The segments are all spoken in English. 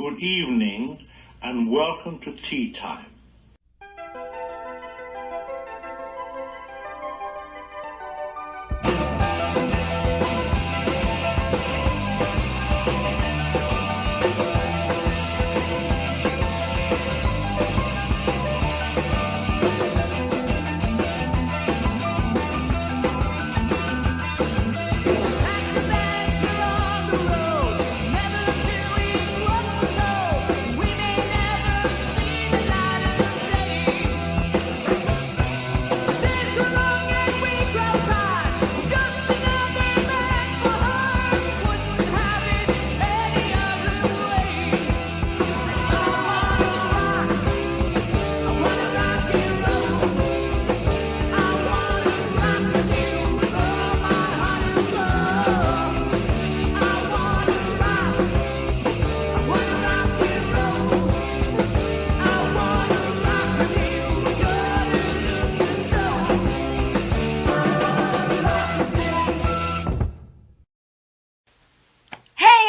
good evening, and welcome to Tea Time.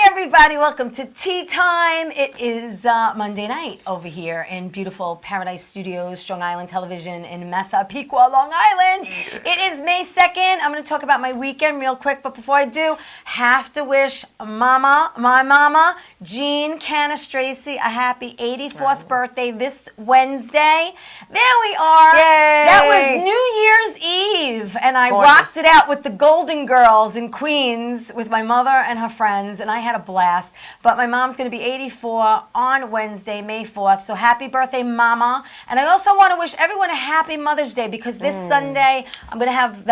Everybody, welcome to Tea Time. It is Monday night over here in beautiful Paradise Studios, Strong Island Television in Massapequa, Long Island. It is May 2nd. I'm going to talk about my weekend real quick, but before I do, have to wish my mama, Jean Canastraci, a happy 84th birthday this Wednesday. There we are. Yay! That was New Year's Eve, and I rocked it out with the Golden Girls in Queens with my mother and her friends, and I had a blast. But my mom's going to be 84 on Wednesday, May 4th. So happy birthday, Mama. And I also want to wish everyone a happy Mother's Day, because this Sunday I'm going to have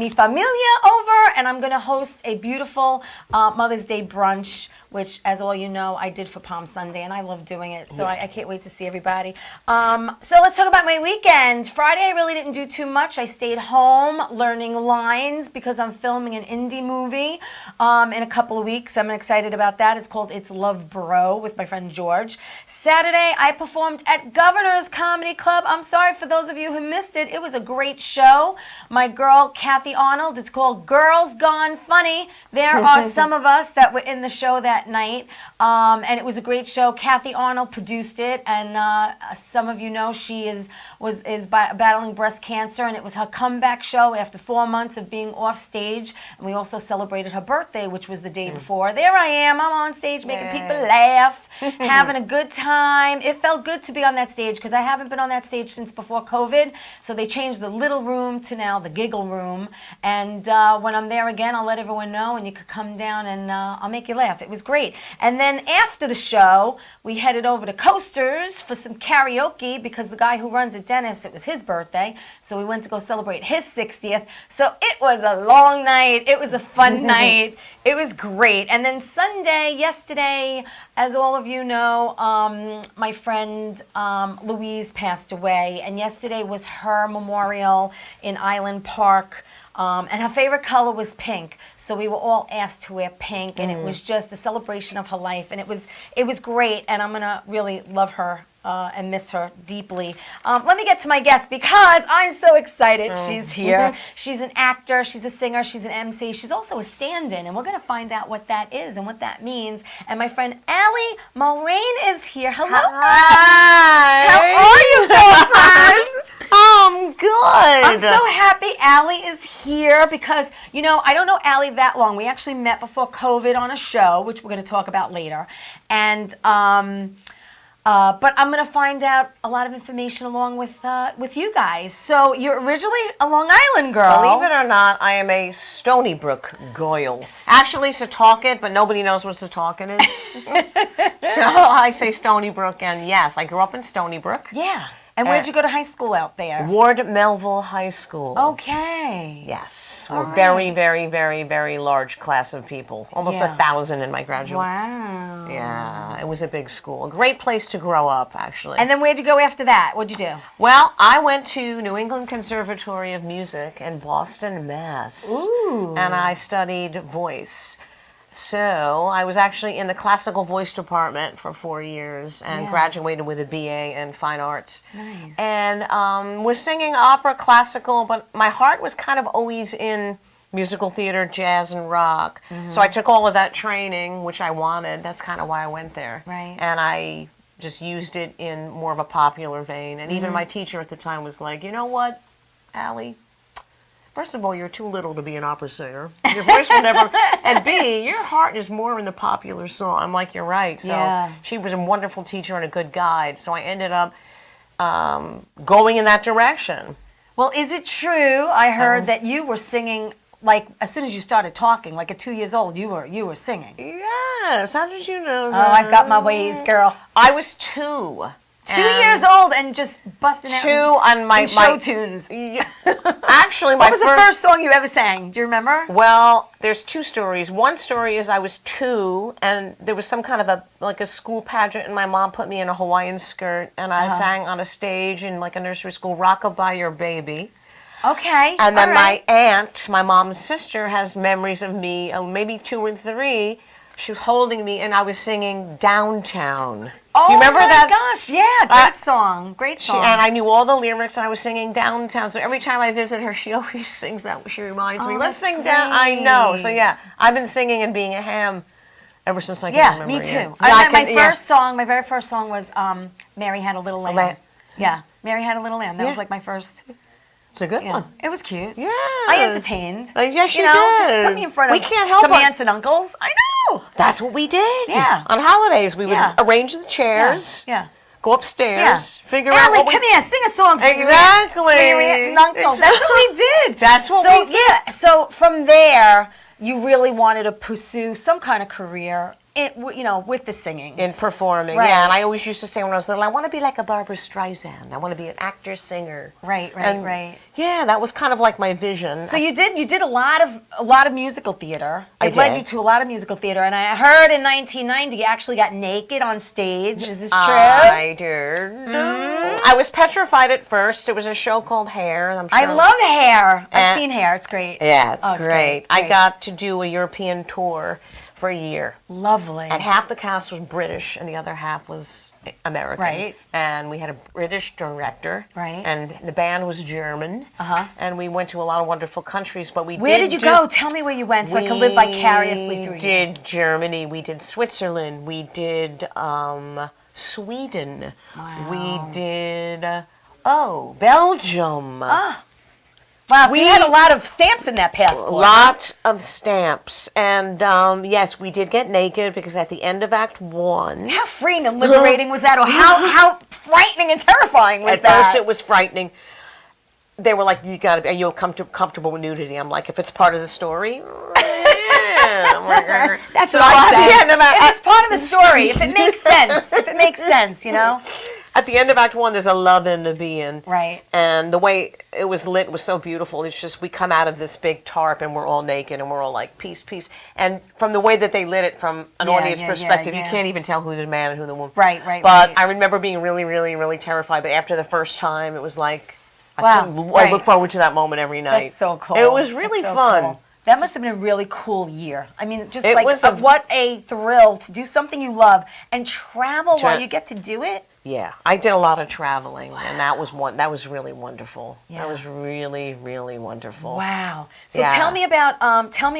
mi familia over, and I'm going to host a beautiful Mother's Day brunch, which, as all you know, I did for Palm Sunday, and I love doing it. So I can't wait to see everybody. So let's talk about my weekend. Friday, I really didn't do too much. I stayed home learning lines because I'm filming an indie movie in a couple of weeks. I'm excited about that. It's called It's Love Bro with my friend George. Saturday, I performed at Governor's Comedy Club. I'm sorry for those of you who missed it. It was a great show. My girl, Kathy Arnold, it's called Girls Gone Funny. There are some of us that were in the show that night, and it was a great show. Kathy Arnold produced it, and some of you know she is battling breast cancer, and it was her comeback show after 4 months of being off stage. And we also celebrated her birthday, which was the day before. There I am. I'm on stage making people laugh, having a good time. It felt good to be on that stage because I haven't been on that stage since before COVID. So they changed the little room to now the giggle room. And when I'm there again, I'll let everyone know, and you could come down and I'll make you laugh. It was great. And then after the show, we headed over to Coasters for some karaoke because the guy who runs it, Dennis, it was his birthday. So we went to go celebrate his 60th. So it was a long night. It was a fun night. It was great. And then Sunday, yesterday, as all of you know, my friend Louise passed away. And yesterday was her memorial in Island Park. And her favorite color was pink. So we were all asked to wear pink. And it was just a celebration of her life. And it was great. And I'm going to really love her and miss her deeply. Let me get to my guest because I'm so excited she's here. She's an actor, she's a singer, she's an MC, she's also a stand-in, and we're going to find out what that is and what that means. And my friend Allie Mulrain is here. Hello. Hi. How are you, girlfriend? I'm good. I'm so happy Allie is here because, you know, I don't know Allie that long. We actually met before COVID on a show, which we're going to talk about later. And but I'm going to find out a lot of information along with you guys. So you're originally a Long Island girl. Believe it or not, I am a Stony Brook Goyle. Actually, Setauket, but nobody knows what Setauket is. So I say Stony Brook, and yes, I grew up in Stony Brook. Yeah. And where'd you go to high school out there? Ward Melville High School. Okay. Yes. We're very, very, very, very large class of people. Almost 1,000 in my graduate. Wow. Yeah, it was a big school. A great place to grow up, actually. And then where'd you go after that? What'd you do? Well, I went to New England Conservatory of Music in Boston, Mass. Ooh. And I studied voice. So I was actually in the classical voice department for 4 years and graduated with a BA in fine arts. Nice. And was singing opera, classical, but my heart was kind of always in musical theater, jazz, and rock. So I took all of that training, which I wanted. That's kind of why I went there. Right. And I just used it in more of a popular vein. And even my teacher at the time was like, you know what, Allie? First of all, you're too little to be an opera singer. Your voice will never... And B, your heart is more in the popular song. I'm like, you're right. So Yeah. she was a wonderful teacher and a good guide. So I ended up going in that direction. Well, is it true? I heard that you were singing like as soon as you started talking, like at 2 years old, you were singing. Yes. How did you know Oh, that? I've got my ways, girl. I was 2. 2 years old and just busting out 2 on my show tunes. Actually, What was the first song you ever sang? Do you remember? Well, there's 2 stories. One story is I was 2, and there was some kind of a school pageant, and my mom put me in a Hawaiian skirt, and I sang on a stage in like a nursery school, "Rockabye Your Baby." Okay. And then all right. my aunt, my mom's sister, has memories of me, maybe 2 or 3. She was holding me, and I was singing "Downtown." Do you remember that? Oh my gosh, yeah, great song, great song. And I knew all the lyrics, and I was singing "Downtown." So every time I visit her, she always sings that. She reminds me, Oh, "Let's that's sing down." I know. So great. yeah, I've been singing and being a ham ever since I can remember. me too. Yeah. My very first song was Mary Had a Little Lamb. Lamb. Yeah, Mary Had a Little Lamb. That was like my first. It's a good Yeah, one. it was cute. Yeah. I entertained. Yes, you know, did. just put me in front of We can't help some it. aunts and uncles. I know. That's what we did. Yeah. On holidays, we would Yeah. arrange the chairs, Yeah. go upstairs, Yeah. figure out Allie, what we... come here, sing a song for Exactly. your aunt and uncle. That's what we did. That's what so, we did. Yeah. So from there, you really wanted to pursue some kind of career, with the singing. In performing, Right. yeah. And I always used to say when I was little, I want to be like a Barbara Streisand. I want to be an actor, singer. Right. And, Yeah, that was kind of like my vision. So you did a lot of musical theater. I It led did. you to a lot of musical theater, and I heard in 1990 you actually got naked on stage. Is this true? I did. I was petrified at first. It was a show called Hair. I'm sure. I love Hair. I've And- seen Hair. It's great. Yeah, it's Oh, great. I got to do a European tour for a year. Lovely. And half the cast was British and the other half was American. Right. And we had a British director. Right. And the band was German. Uh-huh. And we went to a lot of wonderful countries, but we Where did you go? Tell me where you went so I can live vicariously through We you. did Germany, we did Switzerland, we did Sweden, we did Belgium. Wow, so you had a lot of stamps in that passport. Lot of stamps, and yes, we did get naked because at the end of Act 1, How freeing and liberating was that? Or how frightening and terrifying was at that? first it was frightening. They were like, "You got to, are you comfortable with nudity?" I'm like, "If it's part of the story, yeah." I'm like, That's So what I at the say. end of If it's part of the story, if it makes sense, At the end of Act 1, there's a love in the being. Right. And the way it was lit was so beautiful. It's just we come out of this big tarp and we're all naked and we're all like, peace, peace. And from the way that they lit it from an audience perspective, you can't even tell who the man and who the woman. Right. But I remember being really, really, really terrified. But after the first time, it was like, Wow, I look forward to that moment every night. That's so cool. It was really That's so fun. cool. That must have been a really cool year. I mean, just It like was what a thrill to do something you love and travel while you get to do it. Yeah, I did a lot of traveling, and that was really wonderful. Yeah. That was really, really wonderful. Wow. So Yeah. tell me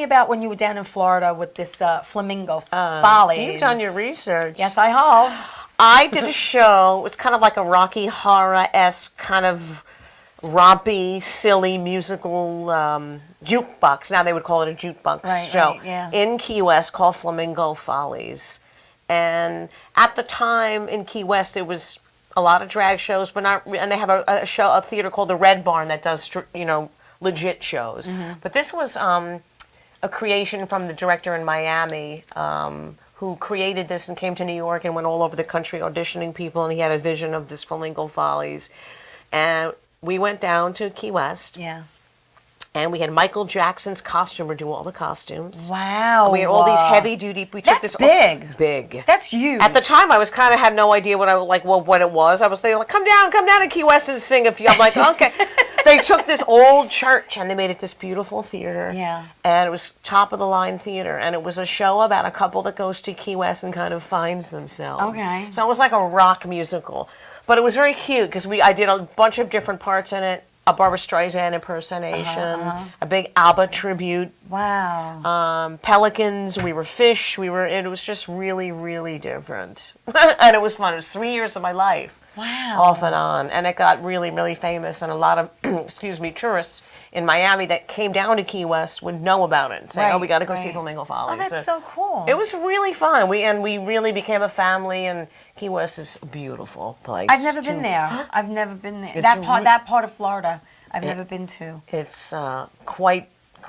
about when you were down in Florida with this Flamingo Follies. You've done your research. Yes, I have. I did a show. It was kind of like a Rocky Horror-esque kind of rompy, silly musical jukebox. Now they would call it a jukebox show. Right, yeah. In Key West called Flamingo Follies. And at the time in Key West, there was a lot of drag shows, but not. And they have a theater called the Red Barn that does legit shows. Mm-hmm. But this was a creation from the director in Miami. Who created this and came to New York and went all over the country auditioning people, and he had a vision of this Flamingo Follies. And we went down to Key West, Yeah. and we had Michael Jackson's costumer do all the costumes. Wow. We had all these heavy-duty... We took That's this big. Big. That's huge. At the time, I was kind of had no idea what it was. I was saying, like, come down to Key West and sing a few. I'm like, okay. They took this old church and they made it this beautiful theater. Yeah. And it was top of the line theater. And it was a show about a couple that goes to Key West and kind of finds themselves. Okay. So it was like a rock musical. But it was very cute because I did a bunch of different parts in it. a Barbra Streisand impersonation, a big ABBA tribute. Wow. Pelicans, we were fish, it was just really, really different. And it was fun. It was 3 years of my life. Wow. Off and on. And it got really, really famous, and a lot of, tourists in Miami that came down to Key West would know about it and say, oh, we got to go see Flamingo Follies. Oh, that's so cool. It was really fun. We really became a family, and Key West is a beautiful place. I've never been there. I've never been there. It's That part of Florida, I've never been to. It's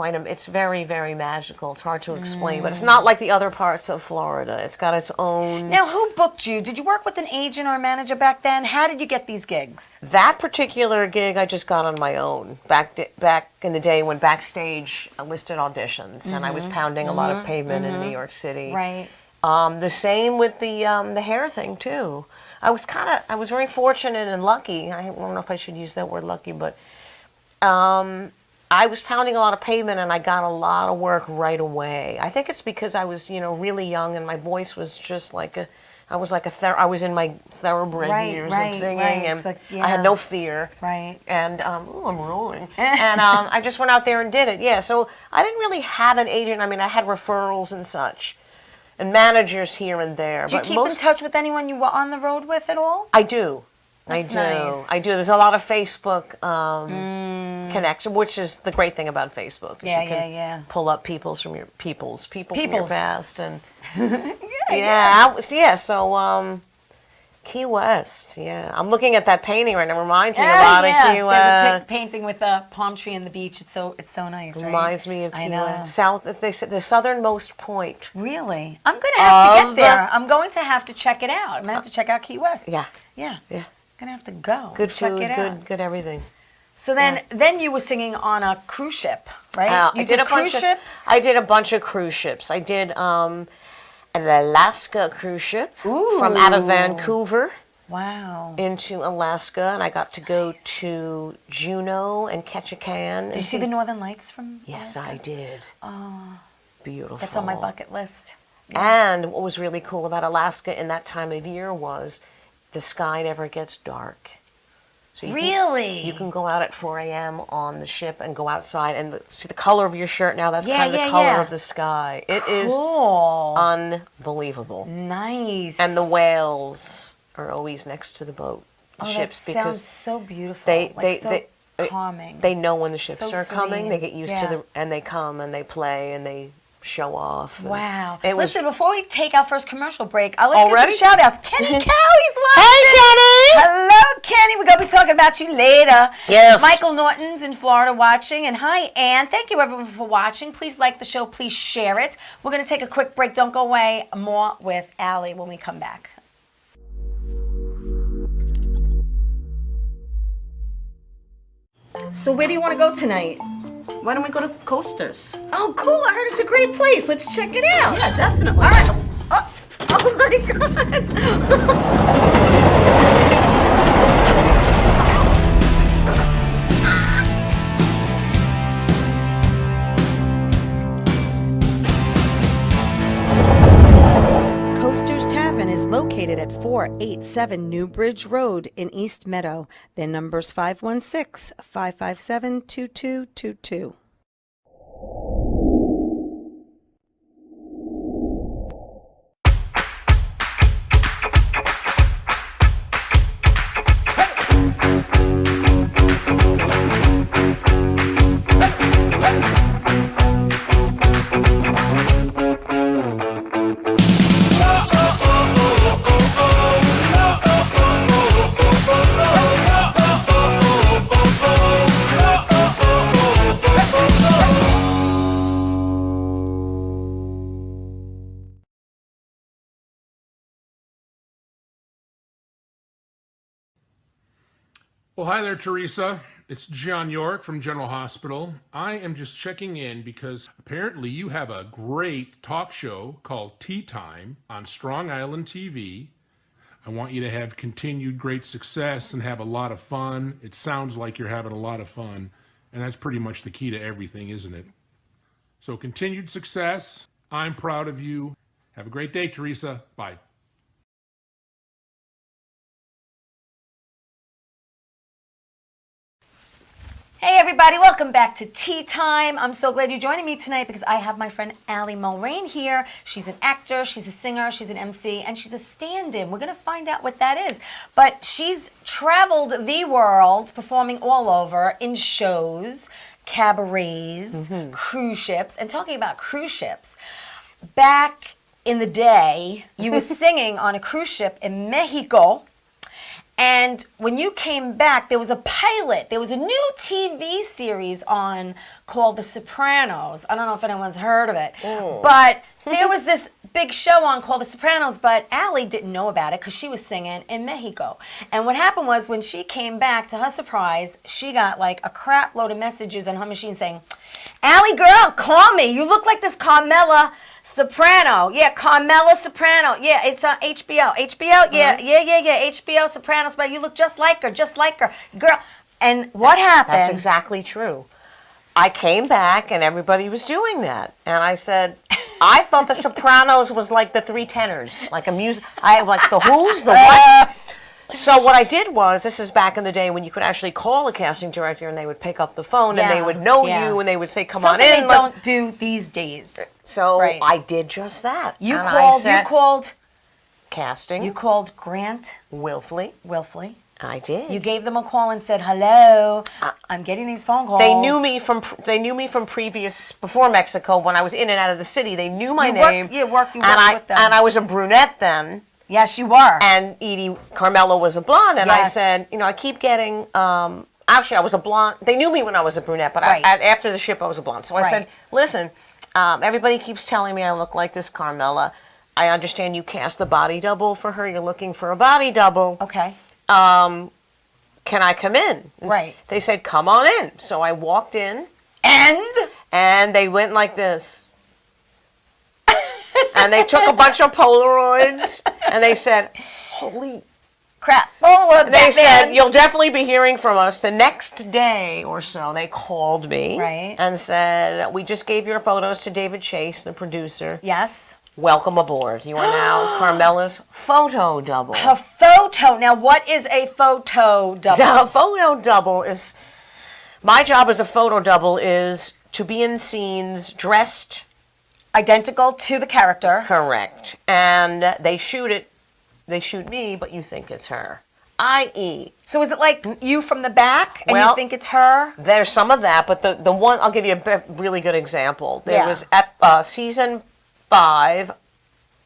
it's very, very magical. It's hard to explain, but it's not like the other parts of Florida. It's got its own... Now, who booked you? Did you work with an agent or a manager back then? How did you get these gigs? That particular gig I just got on my own back in the day when Backstage listed auditions, and I was pounding a lot of pavement in New York City. Right. The same with the hair thing too. I was very fortunate and lucky. I don't know if I should use that word lucky, but I was pounding a lot of pavement, and I got a lot of work right away. I think it's because I was, really young, and my voice was just like I was in my thoroughbred years of singing, and like, I had no fear. Right. And I'm rolling. And I just went out there and did it. Yeah. So I didn't really have an agent. I mean, I had referrals and such, and managers here and there. Do you keep in touch with anyone you were on the road with at all? I do. That's nice. I do. There's a lot of Facebook connection, which is the great thing about Facebook. Yeah. Pull up people from your past, and So Key West. Yeah, I'm looking at that painting right now. It reminds me a lot of Key West. There's a painting with a palm tree on the beach. It's so nice. Right? Reminds me of Key West. South. They said the southernmost point. Really? I'm going to have to get there. I'm going to have to check it out. I'm going to have to check out Key West. Yeah. Gonna have to go. Good check food, it out. good everything. So then you were singing on a cruise ship, right? You did cruise ships? I did a bunch of cruise ships. I did an Alaska cruise ship from out of Vancouver. Wow. Into Alaska, and I got to go to Juneau and Ketchikan. Did you see the Northern Lights from Yes, Alaska? I did. Oh. Beautiful. That's on my bucket list. Yeah. And what was really cool about Alaska in that time of year was the sky never gets dark. So you can go out at 4 a.m. on the ship and go outside and see the color of your shirt now. That's kind of the color of the sky. It is unbelievable. Nice. And the whales are always next to the boat, ships, that because sounds so beautiful. They calming. They know when the ships are coming. serene. They get used to and they come and they play and they show off. Wow. Listen, before we take our first commercial break, let's Already? give some shout outs. Kenny Cowie's watching. Hey, Kenny! Hello, Kenny. We're going to be talking about you later. Yes. Michael Norton's in Florida watching. And hi, Ann. Thank you, everyone, for watching. Please like the show. Please share it. We're going to take a quick break. Don't go away. More with Allie when we come back. So where do you want to go tonight? Why don't we go to Coasters? Oh, cool. I heard it's a great place. Let's check it out. Yeah, definitely. All right. Oh my God. Coasters Tavern is located at 487 New Bridge Road in East Meadow. Their number's 516-557-2222. Well, hi there, Teresa. It's John York from General Hospital. I am just checking in because apparently you have a great talk show called Tea Time on Strong Island TV. I want you to have continued great success and have a lot of fun. It sounds like you're having a lot of fun, and that's pretty much the key to everything, isn't it? So continued success. I'm proud of you. Have a great day, Teresa. Bye. Hey everybody, welcome back to Tea Time. I'm so glad you're joining me tonight because I have my friend Allie Mulrain here. She's an actor, she's a singer, she's an MC, and she's a stand-in. We're going to find out what that is. But she's traveled the world performing all over in shows, cabarets, cruise ships. And talking about cruise ships, back in the day, you were singing on a cruise ship in Mexico. And when you came back, there was a pilot. There was a new TV series on called The Sopranos. I don't know if anyone's heard of it. But there was this big show on called The Sopranos, but Allie didn't know about it because she was singing in Mexico. And what happened was when she came back, to her surprise, she got like a crap load of messages on her machine saying, Allie, girl, call me. You look like this Carmela Soprano. Yeah, Carmela Soprano. Yeah, it's on HBO. HBO? Yeah, HBO Sopranos. But you look just like her, girl. And what happened? That's exactly true. I came back and everybody was doing that. And I said, I thought The Sopranos was like the Three Tenors, like a music. I like the who's, the what. So what I did was, this is back in the day when you could actually call a casting director and they would pick up the phone and they would know you and they would say, come Something on in. they don't do these days. So Right. I did just that. You And called. I said, You called. casting You called Grant willfully. Wilfley. I did. You gave them a call and said, "Hello, I'm getting these phone calls." They knew me from previous, before Mexico, when I was in and out of the city. They knew my name. You worked and I with them. and I was a brunette then. Yes, you were. And Edie Carmela was a blonde, and I Yes. said, I keep getting. Actually, I was a blonde. They knew me when I was a brunette, but Right. after the ship, I was a blonde. So I Right. said, listen, everybody keeps telling me I look like this Carmela. I understand you cast the body double for her. You're looking for a body double. Okay. Can I come in? And Right. They said, come on in. So I walked in, And and they went like this. And they took a bunch of Polaroids, and they said, holy. crap. Oh, They said, you'll definitely be hearing from us the next day or so. They called me Right. and said, we just gave your photos to David Chase, the producer. Yes. Welcome aboard. You are now Carmela's photo double. A photo. Now, what is a photo double? A photo double is, my job as a photo double is to be in scenes dressed Identical to the character. correct. And they shoot me, but you think it's her. I.e., So is it like you from the back and Well, you think it's her? there's some of that, but the one, I'll give you a really good example. There Yeah. was season 5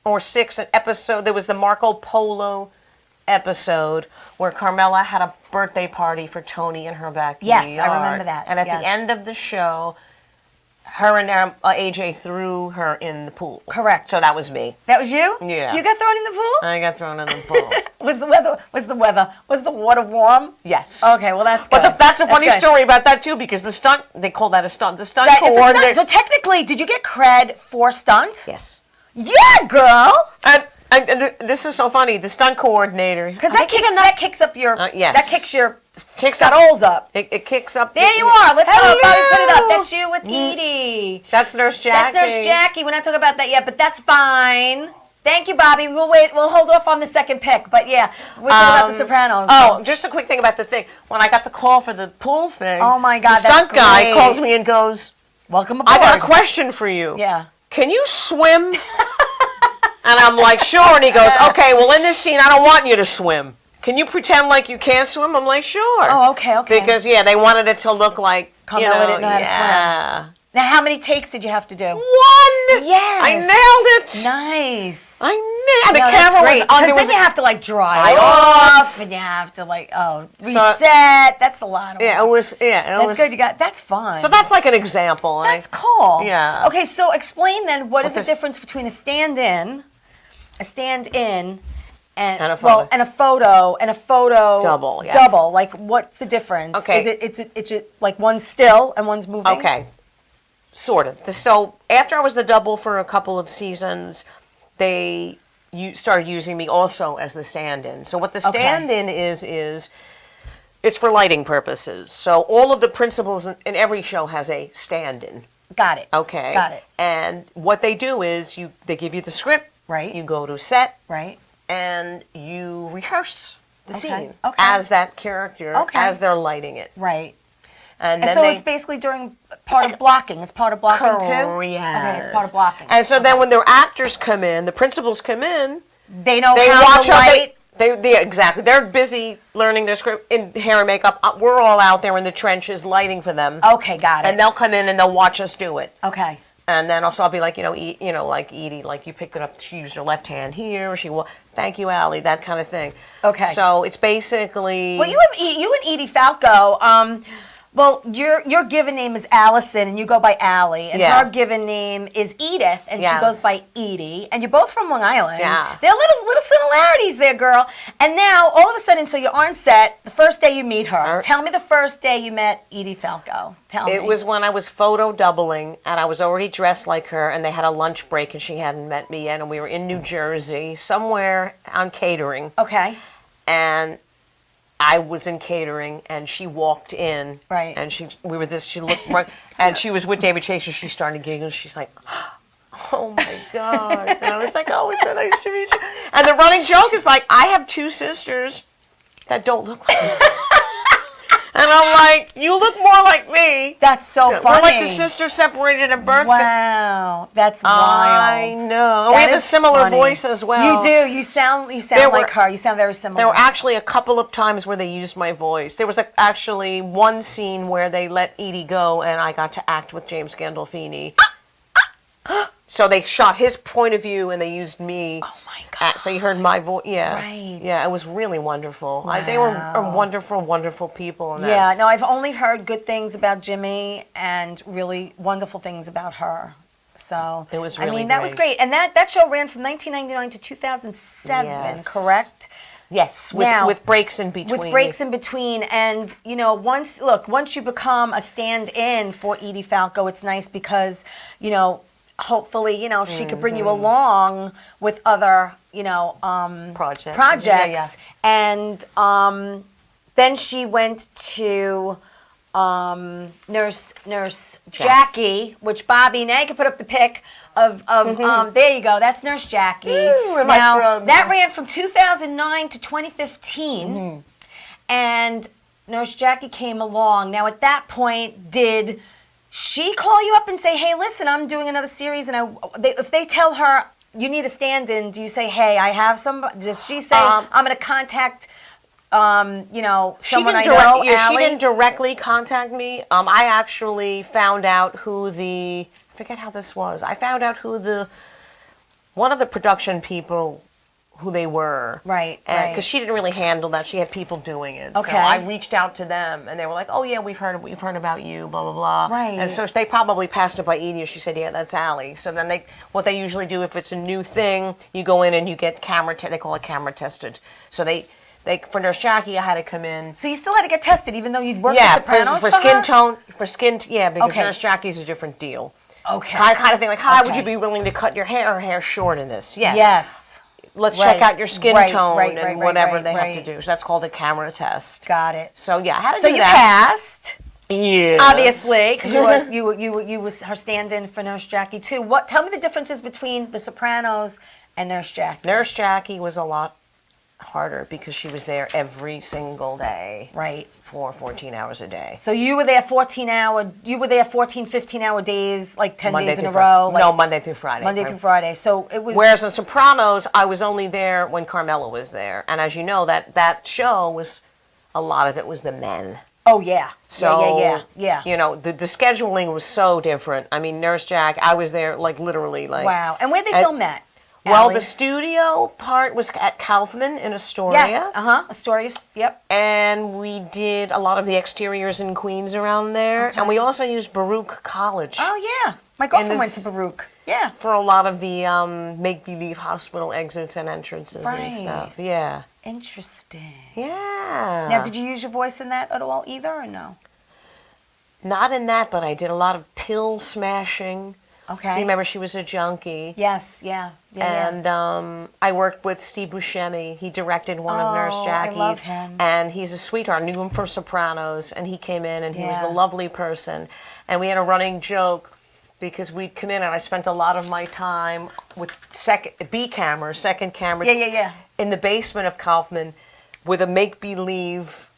or 6, an episode, there was the Marco Polo episode where Carmela had a birthday party for Tony in her backyard. Yes, I remember that. And at Yes. the end of the show, her and AJ threw her in the pool. Correct. So that was me. That was you? Yeah. You got thrown in the pool? I got thrown in the pool. Was the water warm? Yes. Okay, well that's good. But that's a funny good. story about that too, because the stunt, they call that a stunt. The stunt It's a coordinator. stunt. So technically, did you get cred for stunt? Yes. Yeah, girl. And this is so funny. The stunt coordinator, Because that kicks up your yes. that kicks your Kicks up- skulls up. it kicks up. There you are. Let's Hello. Bobby, put it up. That's you with Edie. That's Nurse Jackie. That's Nurse Jackie. We're not talking about that yet, but that's fine. Thank you, Bobby. We'll wait. We'll hold off on the second pick. But yeah, we're talking about The Sopranos. Oh, just a quick thing about the thing. When I got the call for the pool thing, Oh, my God, the stunt that's guy great. calls me and goes, Welcome aboard. "I got a question for you. Yeah. Can you swim?" And I'm like, "Sure." And he goes, "Okay, well, in this scene, I don't want you to swim. Can you pretend like you can't swim?" I'm like, "Sure." Oh, okay. Because they wanted it to look like Carmela didn't know how to swim. yeah. Now, how many takes did you have to do? One. Yes. I nailed it. Nice. I nailed. And the No, that's camera great. was on. Because There then was you have to like dry Dry off, and you have to like reset. That's a lot. Of yeah, it work. was. Yeah, it That's was. good. That's fun. So that's like an example. and That's cool. Yeah. Okay, so explain then what is the this- difference between a stand-in, and And a photo. and a photo Double, yeah. Double. Like, what's the difference? Okay. Is it like one's still and one's moving? Okay. Sort of. So after I was the double for a couple of seasons, they started using me also as the stand-in. So what the Okay. stand-in is it's for lighting purposes. So all of the principals in every show has a stand-in. Got it. Okay. Got it. And what they do is they give you the script. Right. You go to set Right. and you rehearse the Okay, scene okay. as that character Okay. as they're lighting it. Right. And And then so they, it's basically during part of blocking. It's part of blocking too? Okay, it's part of blocking. And so then when their actors come in, the principals come in, They know they how watch the how light. they exactly. They're busy learning their script in hair and makeup. We're all out there in the trenches lighting for them. Okay, got it. And they'll come in and they'll watch us do it. Okay. And then also I'll be like, like Edie, like you picked it up. She used her left hand here. Thank you, Allie, that kind of thing. Okay. So it's basically. Well, you and Edie Falco. Well, your given name is Allison, and you go by Allie, and Yeah. her given name is Edith, and she Yes. goes by Edie, and you're both from Long Island. Yeah. There are little similarities there, girl. And now, all of a sudden, so you're on set. The first day you meet her. Tell me the first day you met Edie Falco. Tell me. It was when I was photo doubling, and I was already dressed like her, and they had a lunch break, and she hadn't met me yet, and we were in New Jersey, somewhere on catering, Okay. and I was in catering, and she walked in, Right. and she looked right, and she was with David Chase, and she started giggling. She's like, "Oh my God!" And I was like, "Oh, it's so nice to meet you." And the running joke is like, I have two sisters that don't look like me. And I'm like, you look more like me. That's so funny. We're like the sisters separated at birth. Wow, that's wild. I know. We That have a is similar funny. voice as well. You do. You sound There like were- her. You sound very similar. There were actually a couple of times where they used my voice. There was actually one scene where they let Edie go, and I got to act with James Gandolfini. So they shot his point of view, and they used me. Oh my God. So you heard my voice. Yeah. Right. Yeah, it was really wonderful. They were wonderful, wonderful people. And Yeah, no, I've only heard good things about Jimmy and really wonderful things about her. So It was I really mean, that was great. great, and that show ran from 1999 to 2007, Yes. correct? Yes, Now, with breaks in between. With breaks in between, and once you become a stand-in for Edie Falco, it's nice because hopefully she could bring you along with other Projects. projects. Yeah. And then she went to Nurse Jackie, which Bobby, now you can put up the pic of there you go, that's Nurse Jackie. with my Now, scrubs. that ran from 2009 to 2015, and Nurse Jackie came along. Now, at that point, did she call you up and say, hey, listen, I'm doing another series, and if they tell her you need a stand-in, do you say, hey, I have somebody? Does she say, I'm going to contact, someone I know, She Allie? didn't directly contact me. I actually found out who I forget how this was. I found out who one of the production people, who they were. Right. Because she didn't really handle that. She had people doing it. Okay. So I reached out to them, and they were like, "Oh yeah, we've heard about you, blah blah blah." Right. And so they probably passed it by Edie. She said, "Yeah, that's Allie." So then what they usually do if it's a new thing, you go in and you get they call it camera tested. So they for Nurse Jackie, I had to come in. So you still had to get tested, even though you'd worked Yeah, with Sopranos for her? skin tone, because Okay. Nurse Jackie's a different deal. Okay. Kind of thing like, "Hi, would Okay. you be willing to cut your hair short in this?" Yes. Yes. Let's Right. check out your skin Right, tone right, and right, whatever right, they right. have to do. So that's called a camera test. Got it. So yeah, I had to So do you that. passed, Yeah. obviously, because you was her stand-in for Nurse Jackie too. Tell me the differences between The Sopranos and Nurse Jackie. Nurse Jackie was a lot harder because she was there every single day Right. for 14 hours a day. So you were there 15-hour days, like 10 Monday days in through a row. Friday. Like No, Monday through Friday. Monday through Friday. So it was. Whereas in Sopranos, I was only there when Carmela was there. And as you know, that show was, a lot of it was the men. Oh yeah. So, yeah. you know, the scheduling was so different. I mean, Nurse Jack, I was there like literally like. Wow. And where'd they And- film that? Well, Allie? the studio part was at Kaufman in Astoria. Yes. Astoria. Yep. And we did a lot of the exteriors in Queens around there. Okay. And we also used Baruch College Oh yeah. My girlfriend went this- to Baruch. Yeah. for a lot of the make-believe hospital exits and entrances Right. and stuff. Yeah. Interesting. Yeah. Now, did you use your voice in that at all either, or no? Not in that, but I did a lot of pill smashing. Okay. Do you remember she was a junkie? Yes. Yeah. Yeah. And I worked with Steve Buscemi. He directed one of Nurse Oh, I Jackie's. love him. And he's a sweetheart. I knew him from Sopranos. And he came in and he was Yeah. a lovely person. And we had a running joke because we'd come in and I spent a lot of my time with second camera Yeah. in the basement of Kaufman with a make-believe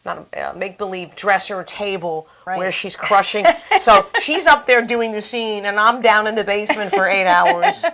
not a make-believe dresser table Right. where she's crushing. So she's up there doing the scene, and I'm down in the basement for 8 hours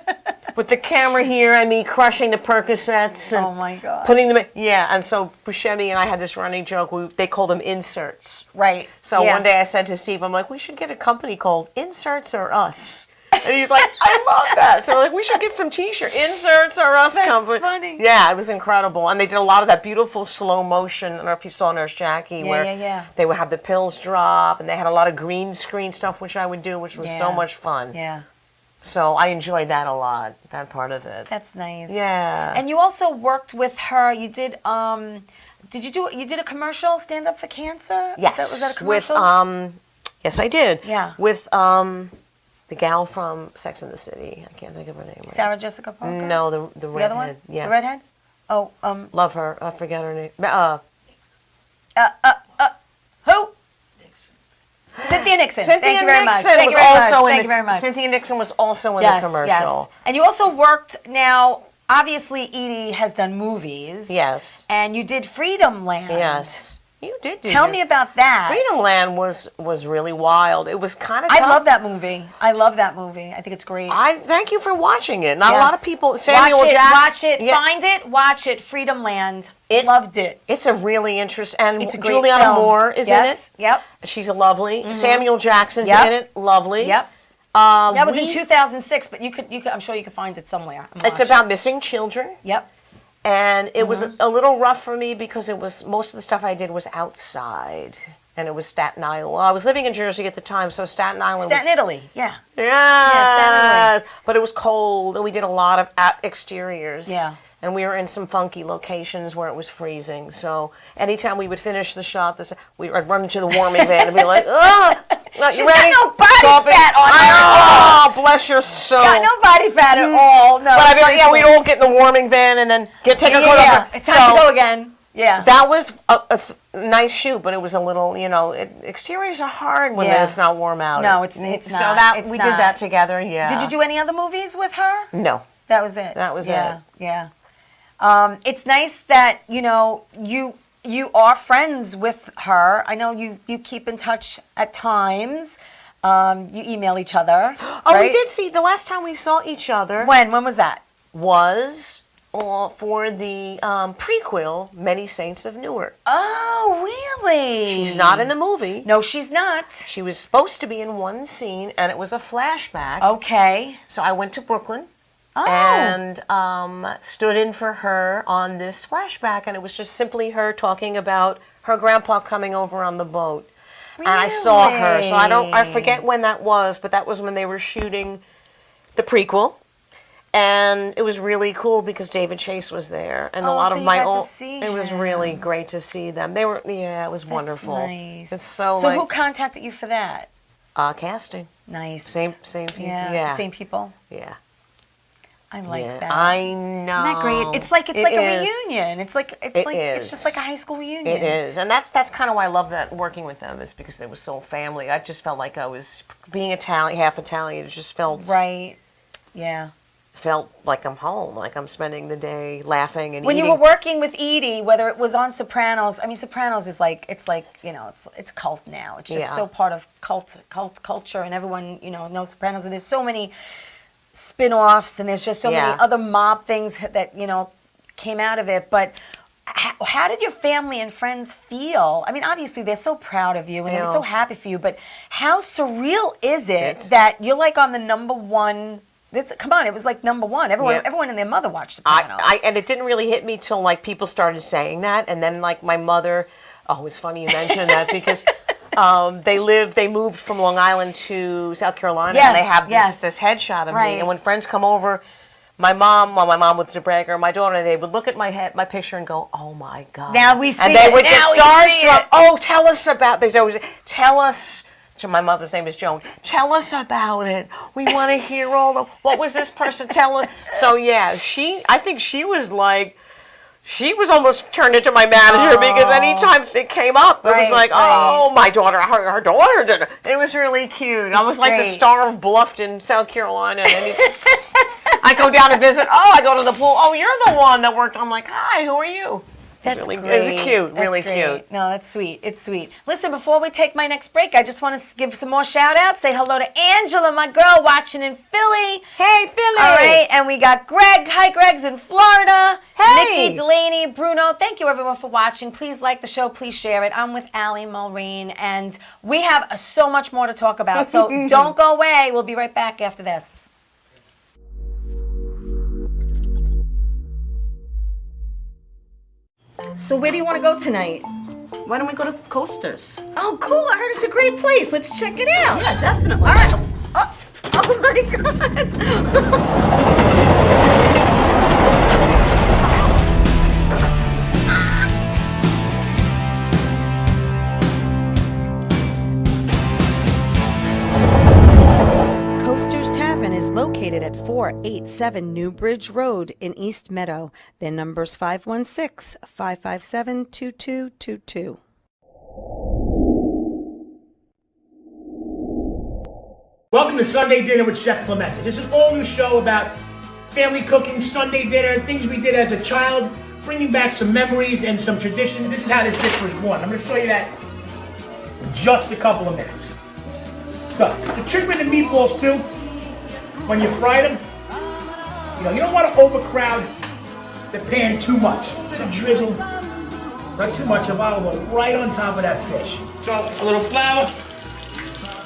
with the camera here and me crushing the Percocets and Oh my God. putting them in. Yeah, and so Buscemi and I had this running joke. They called them inserts. Right. So Yeah. one day I said to Steve, I'm like, we should get a company called Inserts or Us. And he's like, I love that. So we're like, we should get some t-shirts. Inserts or Us That's company. funny. Yeah, it was incredible. And they did a lot of that beautiful slow motion. I don't know if you saw Nurse Jackie, where yeah. they would have the pills drop, and they had a lot of green screen stuff, which I would do, which was so Yeah. much fun. Yeah. So I enjoyed that a lot, that part of it. That's nice. Yeah. And you also worked with her. You did you did a commercial, Stand Up for Cancer? Yes. Was that a commercial? With, yes, I did. Yeah. With the gal from Sex and the City. I can't think of her name. Right. Sarah Jessica Parker? No, the The other redhead. one? Yeah. The redhead? Oh, Love her. I forget her name. who? Cynthia Nixon. Cynthia Thank you very much. Nixon Thank was you very also much. in Thank the, you very much. Cynthia Nixon was also in Yes, the commercial. yes. And you also worked now, obviously Edie has done movies. Yes. And you did Freedom Land. Yes. You did. Tell me about that. Freedom Land was really wild. It was kind of. I love that movie. I love that movie. I think it's great. I thank you for watching it. Not a lot of Yes. people. Samuel watch it, Jackson. watch it, Yeah. find it, watch it. Freedom Land. It- Loved it. It's a really interesting. And It's a great Juliana film. Moore is in Yes. it. Yep. She's a lovely. Samuel Jackson's Yep. in it. Lovely. Yep. That was in we- 2006, but you could. I'm sure you could find it somewhere. and It's watch about missing children. it. Yep. And it was a little rough for me because it was most of the stuff I did was outside, and it was Staten Island. Well, I was living in Jersey at the time, so Staten Island Staten, was Italy. Yeah. yes, but it was cold, and we did a lot of exteriors. Yeah. And we were in some funky locations where it was freezing. So anytime we would finish the shot, I'd run into the warming van and be like, "Oh, She's got no body fat on her. Oh, bless your soul." Got no body fat at all. No. But I'd be like, yeah, seriously. we'd all get in the warming van and then take a coat Yeah. off. It's time to go again. Yeah. That was a nice shoot, but it was a little, exteriors are hard when Yeah. it's not warm out. No, it's So not. It's we not. did that together. Yeah. Did you do any other movies with her? No. That was it. That was yeah, it. Yeah. It's nice that you are friends with her. I know you keep in touch at times. You email each other. Oh, we right? did see the last time we saw each other When was that? was for the prequel, Many Saints of Newark. Oh, really? She's not in the movie. No, she's not. She was supposed to be in one scene, and it was a flashback. Okay. So I went to Brooklyn. Oh. And stood in for her on this flashback, and it was just simply her talking about her grandpa coming over on the boat. And I saw her, so I forget when that was, but that was when they were shooting the prequel. And it was really cool because David Chase was there, and a Oh, lot so of you my got to old. see It was him. really great to see them. They were, it was wonderful. Nice. It's so So like who contacted you for that? casting. Nice. Same people. Yeah. Same people. Yeah. I like Yeah. that. I know. Isn't that great? It's like It a is. reunion. It's just is. like a high school reunion. It is, and that's kind of why I love that working with them is because they were so family. I just felt like I was being Italian, half Italian. It just felt Right. Yeah. felt like I'm home, like I'm spending the day laughing and When eating. you were working with Edie, whether it was on Sopranos, I mean, Sopranos is it's cult now. It's just Yeah. so part of cult culture, and everyone knows Sopranos. And there's so many spin-offs, and there's just so many Yeah. other mob things that came out of it. But how did your family and friends feel? I mean, obviously they're so proud of you and they're Yeah. so happy for you. But how surreal is it that you're like on the number one? Come on, it was like number one. Everyone and their mother watched Sopranos. And it didn't really hit me till like people started saying that, and then like my mother. Oh, it's funny you mentioned that because they moved from Long Island to South Carolina, and they have this headshot of Right. me. And when friends come over, my mom with DeBrager, my daughter, they would look at my picture and go, "Oh my God!" Now we see and they it. would Now we get see starstruck. it. Oh, tell us about. They always tell us. So my mother's name is Joan. Tell us about it. We want to hear all the. What was this person telling? So yeah, I think she was like. She was almost turned into my manager because anytime it came up, it was Right, like, right. oh, my daughter, her daughter did it. It was really cute. I was like the great. star of Bluffton, South Carolina. And I go down to visit. Oh, I go to the pool. Oh, you're the one that worked. I'm like, hi, who are you? That's really, great. it's cute, That's really great. cute. No, that's sweet. It's sweet. Listen, before we take my next break, I just want to give some more shout outs. Say hello to Angela, my girl, watching in Philly. Hey, Philly. All right, and we got Greg. Hi, Greg's in Florida. Hey. Nikki, Delaney, Bruno. Thank you, everyone, for watching. Please like the show. Please share it. I'm with Allie Mulreen, and we have so much more to talk about. So don't go away. We'll be right back after this. So where do you want to go tonight? Why don't we go to Coasters? Oh, cool. I heard it's a great place. Let's check it out. Yeah, definitely. All right. Oh my God. Coasters Tavern is located at 487 New Bridge Road in East Meadow. Their number's 516-557-2222. Welcome to Sunday Dinner with Chef Clemente. This is an all-new show about family cooking, Sunday dinner, things we did as a child, bringing back some memories and some tradition. This is how this dish was born. I'm going to show you that in just a couple of minutes. So, the trick with the meatballs too, when you fry them, you don't want to overcrowd the pan too much. Just drizzle, not too much of olive oil right on top of that fish. So, a little flour.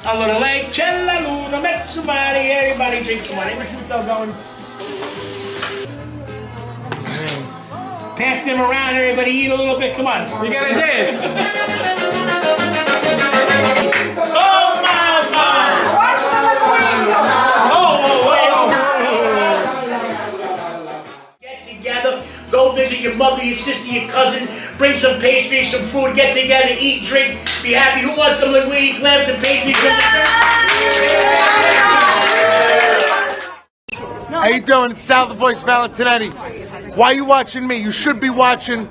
A little egg, c'è la luna, mezzo mare, everybody drinks some wine. Everybody keep going. Pass them around, everybody eat a little bit, come on. We gotta dance. Oh my God! Watch the Get together, go visit your mother, your sister, your cousin, bring some pastry, some food, get together, eat, drink, be happy. Who wants some linguine, clams, and pastry? How you doing? It's Sal, the voice Valentinetti. Why are you watching me? You should be watching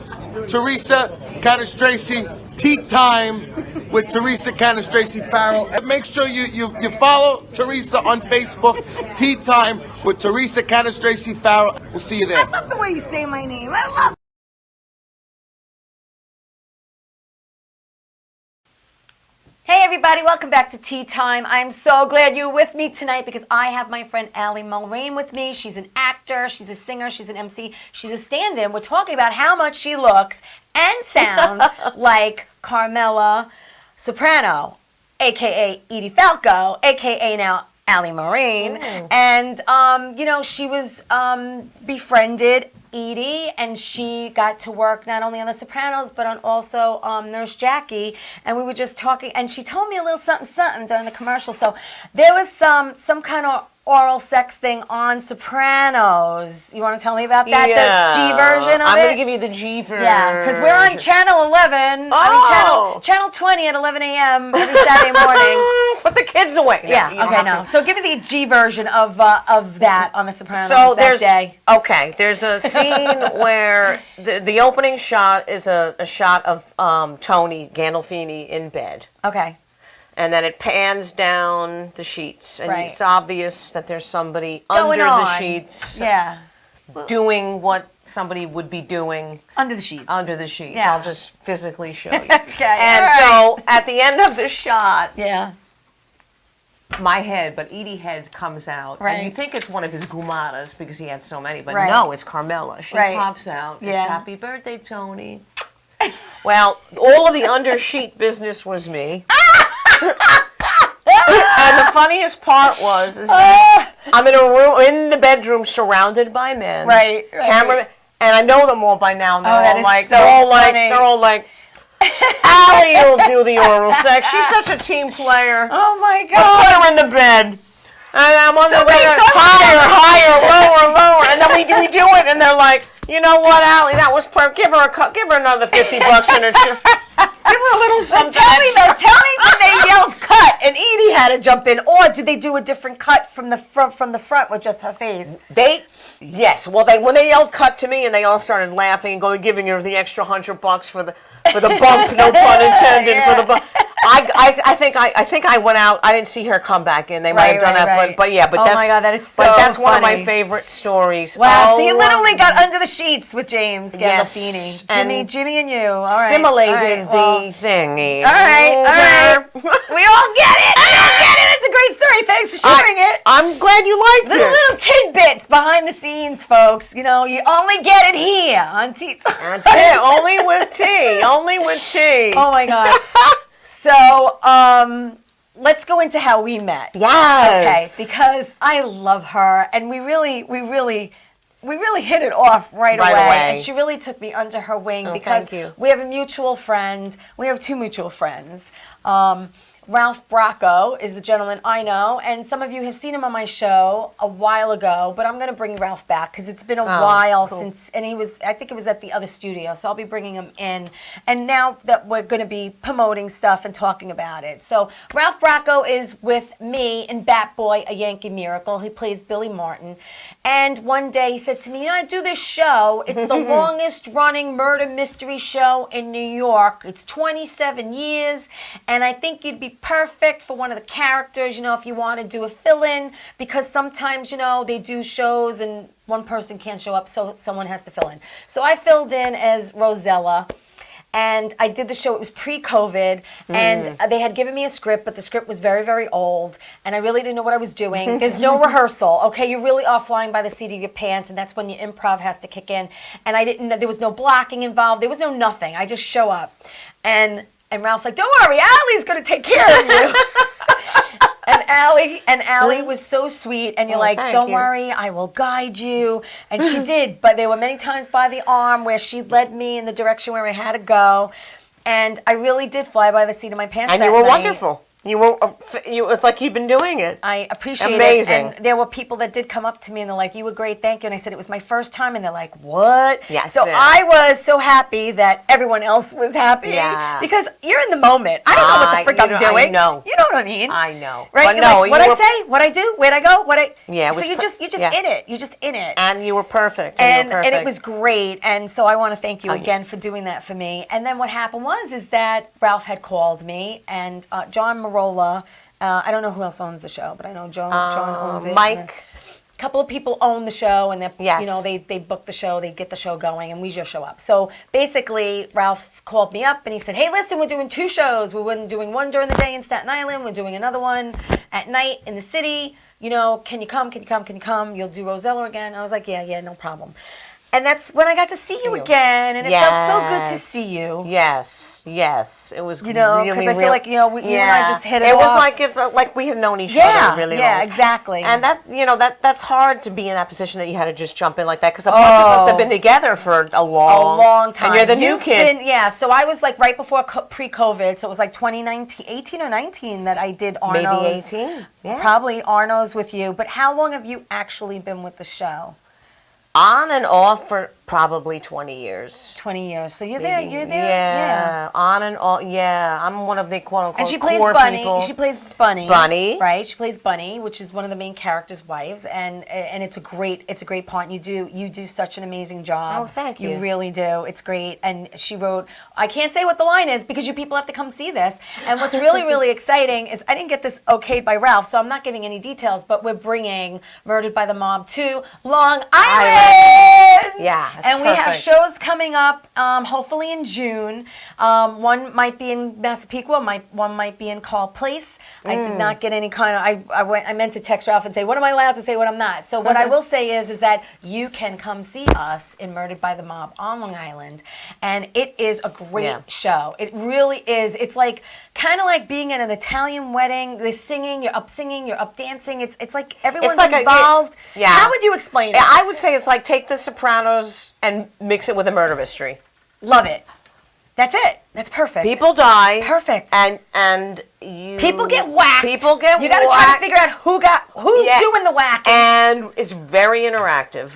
Teresa Canastraci, Tea Time with Teresa Canastraci Farrell. And make sure you follow Teresa on Facebook, Tea Time with Teresa Canastraci Farrell. We'll see you there. I love the way you say my name. I love it. Hey everybody, welcome back to Tea Time. I'm so glad you're with me tonight because I have my friend Allie Mulreen with me. She's an actor, she's a singer, she's an MC, she's a stand-in. We're talking about how much she looks and sounds like Carmela Soprano, aka Edie Falco, aka now Allie Mulreen. And she was befriended Edie, and she got to work not only on The Sopranos, but on also Nurse Jackie, and we were just talking, and she told me a little something during the commercial. So there was some kind of oral sex thing on Sopranos. You want to tell me about that? Yeah. The G version of I'm it? going to give you the G version. Yeah, because we're on Channel 11. Channel 20 at 11 a.m. every Saturday morning. Put the kids away. No. So give me the G version of that on The Sopranos there's, day. Okay, there's a scene where the opening shot is a shot of Tony Gandolfini in bed. Okay. And then it pans down the sheets, and Right. it's obvious that there's somebody Going under the on. sheets Yeah. doing what somebody would be doing Under the sheet. under the sheets. Yeah. I'll just physically show you. Okay. And all right. so at the end of the shot, Yeah. my head, but Edie head comes out. Right. And you think it's one of his gumadas because he had so many, but Right. no, it's Carmela. She Right. pops out. It's Yeah. happy birthday, Tony. Well, all of the undersheet business was me. And the funniest part was is that I'm in a room in the bedroom surrounded by men. Right. Camera, and I know them all by now. And they're that all is like, so funny. they're all like, Allie will do the oral sex. She's such a team player. Oh my I God. put her in the bed. And I'm on So the wait, bed, so- higher, lower, and then we do it, and they're like, you know what, Allie, that was perfect. Give her another $50 in her chair. Give her a little something. Tell me extra. when they yelled cut and Edie had to jump in, or did they do a different cut from the front with just her face? Yes. Well, when they yelled cut to me, and they all started laughing and giving her the extra $100 for the bump, no pun intended, for the bump. I think I went out. I didn't see her come back in. They might have done that, right. but yeah. But Oh that's, my God, that is so But that's one of my funny. favorite stories. Wow, Oh, so you literally got under the sheets with James Yes, Gandolfini. and Jimmy and you. All right. Simulated all right, the thingy. All right. We all get it. We all get it. It's a great story. Thanks for sharing it. I'm glad you liked Little tidbits behind the scenes, folks. You know, you only get it here on Tea Time. That's it. Only with tea. Only with tea. Oh my God. So, let's go into how we met. Yes. Okay, because I love her, and we really hit it off right away. And she really took me under her wing because thank you. we have a mutual friend. We have two mutual friends. Ralph Bracco is the gentleman I know, and some of you have seen him on my show a while ago, but I'm going to bring Ralph back because it's been a while since, and I think it was at the other studio, so I'll be bringing him in. And now that we're going to be promoting stuff and talking about it. So Ralph Bracco is with me in Bat Boy, A Yankee Miracle. He plays Billy Martin. And one day he said to me, I do this show. It's the longest running murder mystery show in New York. It's 27 years, and I think you'd be perfect for one of the characters, if you want to do a fill-in, because sometimes, they do shows and one person can't show up, so someone has to fill in. So I filled in as Rosella, and I did the show. It was pre-COVID, and they had given me a script, but the script was very, very old, and I really didn't know what I was doing. There's no rehearsal, okay? You're really off flying by the seat of your pants, and that's when your improv has to kick in. And I didn't know, there was no blocking involved. There was no nothing. I just show up. And Ralph's like, don't worry, Allie's going to take care of you. And Allie was so sweet, and you're like, don't worry, I will guide you. And she did, but there were many times by the arm where she led me in the direction where I had to go. And I really did fly by the seat of my pants. And that you were night. wonderful. It's like you've been doing it. I appreciate Amazing. it. And there were people that did come up to me and they're like, you were great, thank you. And I said, it was my first time. And they're like, what? Yes. So I was so happy that everyone else was happy. Yeah. Because you're in the moment. I don't know what the frick I'm doing. I know. You know what I mean? I know. Right? But no, like, what I say? What I do? Where'd I go? Yeah, so you're just yeah. in it. You're just in it. And you were perfect. And it was great. And so I want to thank you again for doing that for me. And then what happened is that Ralph had called me, and John Marola, I don't know who else owns the show, but I know John owns it. Mike. A couple of people own the show, and Yes. they book the show, they get the show going, and we just show up. So basically, Ralph called me up and he said, hey, listen, we're doing 2 shows. We're doing one during the day in Staten Island. We're doing another one at night in the city. Can you come? Can you come? Can you come? You'll do Rosella again. I was like, yeah, no problem. And that's when I got to see you again, and it felt so good to see you. Yes. It was because really I feel like you and I just hit it It was off. like we had known each other really long. Yeah, exactly. And that's hard to be in that position that you had to just jump in like that, because a bunch of us have been together for a long time. And you're the new kid. So I was like right before pre-COVID, so it was like 2019, 18 or 19 that I did Arno's. Maybe 18. Yeah. Probably Arno's with you. But how long have you actually been with the show? On and off for probably 20 years. 20 years. So you're Maybe. there. Yeah. On and off. Yeah. I'm one of the quote unquote And she plays core Bunny. people. She plays Bunny. Bunny. Right. She plays Bunny, which is one of the main character's wives, and it's a great part. You do such an amazing job. Oh, thank you. You really do. It's great. And she wrote, I can't say what the line is because you people have to come see this. And what's really, really exciting is I didn't get this okayed by Ralph, so I'm not giving any details, but we're bringing Murdered by the Mob to Long Island. Yeah. And we have shows coming up, hopefully in June. One might be in Massapequa, one might be in Call Place. I did not get any kind of, I meant to text Ralph and say, what am I allowed to say, what I'm not? So what I will say is that you can come see us in Murdered by the Mob on Long Island. And it is a great show. It really is. It's like, kind of like being at an Italian wedding. They're singing, you're up dancing. It's like everyone's involved. How would you explain it? I would say it's like take The Sopranos and mix it with a murder mystery. Love it. That's it. That's perfect. People die. Perfect. And people get whacked. People get whacked. You got to try to figure out who's doing the whacking. And it's very interactive.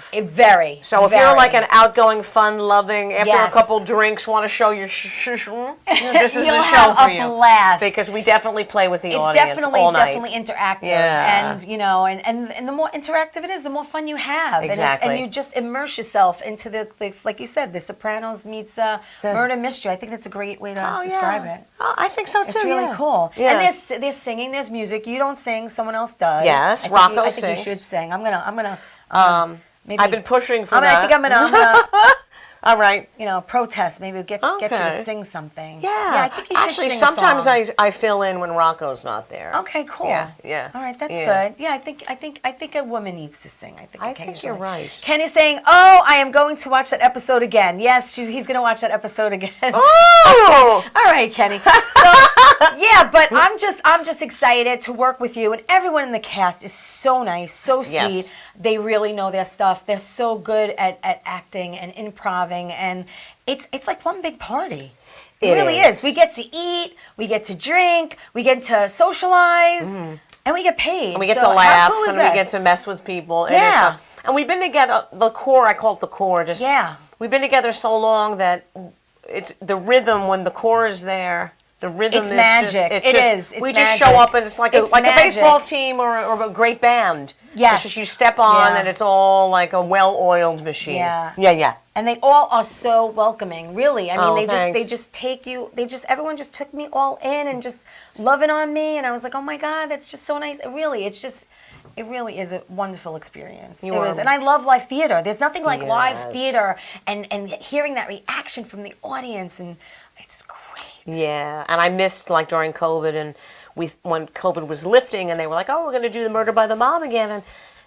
So if you're like an outgoing, fun-loving, after a couple drinks, want to show your this is the show for you. Blast. Because we definitely play with the audience definitely, all night. definitely interactive. Yeah. And the more interactive it is, the more fun you have. Exactly. And you just immerse yourself into like you said, The Sopranos meets murder mystery. I think that's a great great way to describe it. Oh, I think so too. It's really cool. Yeah. And there's singing, there's music. You don't sing, someone else does. Yes, I Rocco think sings. you should sing. I'm gonna. Maybe, I've been pushing for that. I think I'm gonna All right. protest. Maybe get you to sing something. Yeah. I think you should Actually, sing sometimes a song. I fill in when Rocco's not there. Okay, cool. Yeah. All right, that's Yeah. good. Yeah, I think a woman needs to sing. I think think you're right. Ken is saying, "Oh, I am going to watch that episode again." Yes, he's going to watch that episode again. Oh! All right, Kenny. So yeah, but I'm just excited to work with you, and everyone in the cast is so nice, so sweet. Yes. They really know their stuff. They're so good at acting and improving, and it's like one big party. It really is. We get to eat, we get to drink, we get to socialize, and we get paid. And we get So to laugh, how cool is and this? we get to mess with people. Yeah. And we've been together, the core, I call it the core. Just We've been together so long that it's the rhythm when the core is there. The rhythm It's is magic. Just, It just, is. It's we magic. just show up and it's like It's a magic. baseball team or a great band. Yes. It's just you step on Yeah. and it's all like a well-oiled machine. Yeah. Yeah. And they all are so welcoming, really. I mean, thanks. they just take you. Everyone just took me all in and just loving on me, and I was like, oh my God, that's just so nice. It really is a wonderful experience. You are. And I love live theater. There's nothing like live Yes. theater and hearing that reaction from the audience, and it's great. Yeah, and I missed like during COVID, and when COVID was lifting, and they were like, "Oh, we're going to do the Murder by the Mob again,"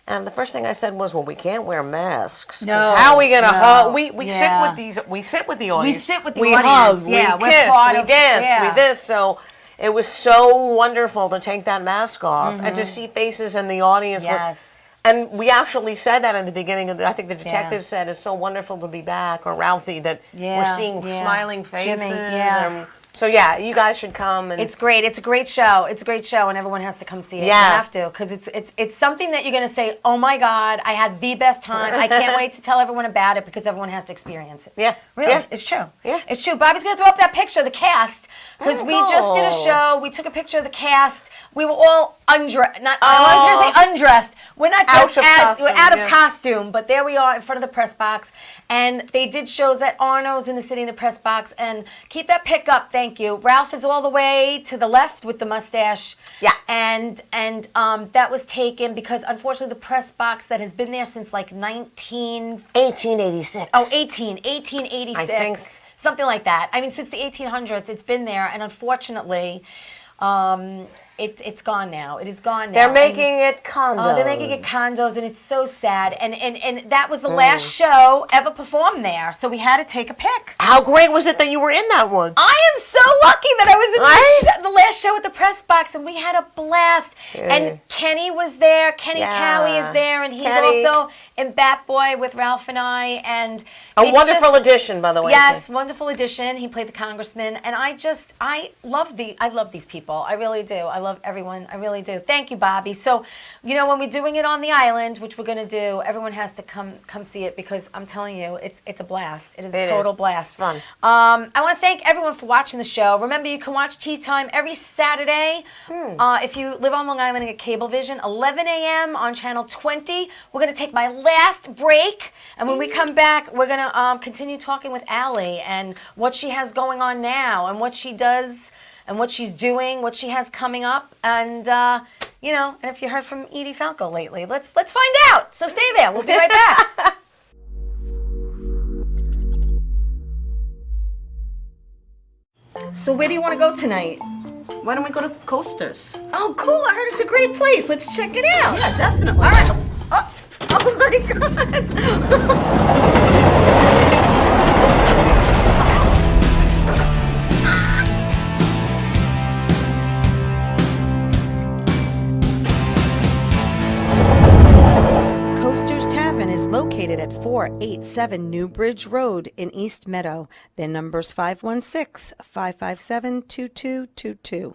and the first thing I said was, "Well, we can't wear masks. 'Cause No, how are we going to no. hug? We Yeah. sit with these. We sit with the audience. We sit with the we audience. hug. Yeah, we we're kiss. part We of- dance. yeah. We this. So it was so wonderful to take that mask off and to see faces in the audience. Yes. And we actually said that in the beginning of I think the detective said it's so wonderful to be back, or Ralphie, that we're seeing smiling faces. Jimmy, yeah. So yeah, you guys should come. And It's great. It's a great show. It's a great show, and everyone has to come see it. Yeah. You have to, because it's something that you're going to say, oh my God, I had the best time. I can't wait to tell everyone about it, because everyone has to experience it. Yeah. Really, Yeah. it's true. Yeah. It's true. Bobby's going to throw up that picture of the cast, because we just did a show. We took a picture of the cast. We were all undressed. I was going to say undressed. We're not dressed we're out of costume, but there we are in front of the press box. And they did shows at Arno's in the city in the press box. And keep that pic up, thank you. Ralph is all the way to the left with the mustache. Yeah. And that was taken because, unfortunately, the press box that has been there since like 1886. 1886. I think. Something like that. I mean, since the 1800s, it's been there. And unfortunately, it's gone now. It is gone now. They're making it condos. Oh, they're making it condos, and it's so sad. And that was the last show ever performed there, so we had to take a pic. How great was it that you were in that one? I am so lucky that I was in the last show at the press box, and we had a blast. And Kenny was there. Kenny Cowie is there, and he's also in Bat Boy with Ralph and I. And a wonderful addition, by the way. Yes, wonderful addition. He played the congressman, and I love these people. I really do. I love everyone. I really do. Thank you, Bobby. So, when we're doing it on the island, which we're going to do, everyone has to come see it, because I'm telling you, it's a blast. It is a total blast. Fun. I want to thank everyone for watching the show. Remember, you can watch Tea Time every Saturday. If you live on Long Island and get Cablevision, 11 a.m. on Channel 20. We're going to take my last break, and when we come back, we're going to continue talking with Allie and what she has going on now, and what she does, and what she's doing, what she has coming up, and and if you heard from Edie Falco lately, let's find out. So stay there. We'll be right back. So where do you want to go tonight? Why don't we go to Coasters? Oh, cool. I heard it's a great place. Let's check it out. Yeah, definitely. All right. Oh my God. Coasters Tavern is located at 487 New Bridge Road in East Meadow. Their number's 516-557-2222.